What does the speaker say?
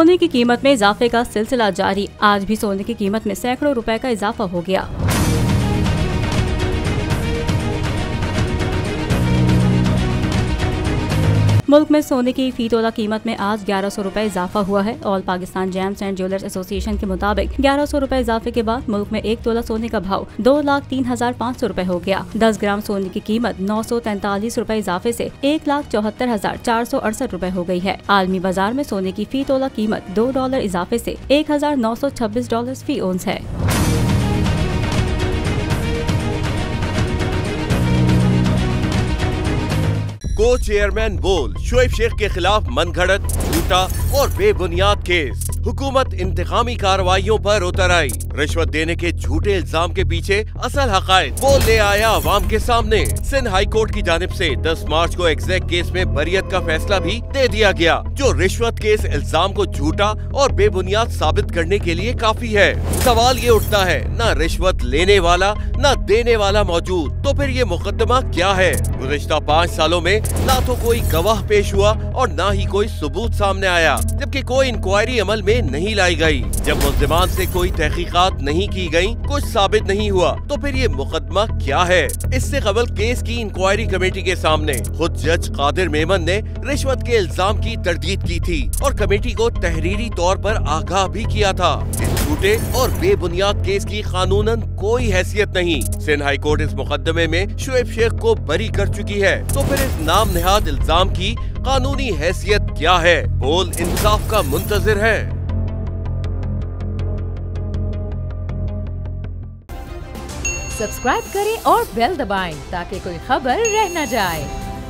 सोने की कीमत में इजाफे का सिलसिला जारी। आज भी सोने की कीमत में सैकड़ों रुपए का इजाफा हो गया। मुल्क में सोने की फी तोला कीमत में आज 1100 रुपए इजाफा हुआ है। All Pakistan James and jewellers association के मुताबिक 1100 रुपए इजाफे के बाद मुल्क में 1 तोला सोने का भाव 2,03,500 रुपए हो गया। 10 ग्राम सोने की कीमत 943 रुपए इजाफे से 1,74,468 रुपए हो गई है। आलमी बाजार में सोने की फी तोला कीमत $2 इजाफे से $1,926 फी ओंस है। को चेयरमैन बोल, शोएब शेख के खिलाफ मनगढ़ंत, झूठा और बेबुनियाद केस। हुकूमत इंतकामी कार्रवाइयों पर उतर आई। रिश्वत देने के झूठे इल्जाम के पीछे असल हकायक बोल ले आया अवाम के सामने। सिंध हाई कोर्ट की जानिब से 10 मार्च को एग्जैक्ट केस में बरियत का फैसला भी दे दिया गया, जो रिश्वत के इस इल्जाम को झूठा और बेबुनियाद साबित करने के लिए काफी है। सवाल ये उठता है, न रिश्वत लेने वाला न देने वाला मौजूद, तो फिर ये मुकदमा क्या है? गुज़िश्ता 5 सालों में ना तो कोई गवाह पेश हुआ और न ही कोई सबूत सामने आया, जबकि कोई इंक्वायरी अमल में नहीं लाई गई। जब मुल्जिमान से कोई तहकीकात नहीं की गई, कुछ साबित नहीं हुआ, तो फिर ये मुकदमा क्या है? इससे कबल केस की इंक्वायरी कमेटी के सामने खुद जज कादिर मेमन ने रिश्वत के इल्जाम की तरदीद की थी और कमेटी को तहरीरी तौर पर आगाह भी किया था। इस झूठे और बेबुनियाद केस की कानूनन कोई हैसियत नहीं। सिंध हाई कोर्ट इस मुकदमे में शोएब शेख को बरी कर चुकी है, तो फिर इस नाम नेहाद इल्जाम की कानूनी हैसियत क्या है? बोल इंसाफ का मुंतजिर है। सब्सक्राइब करें और बेल दबाएं ताकि कोई खबर रह न जाए।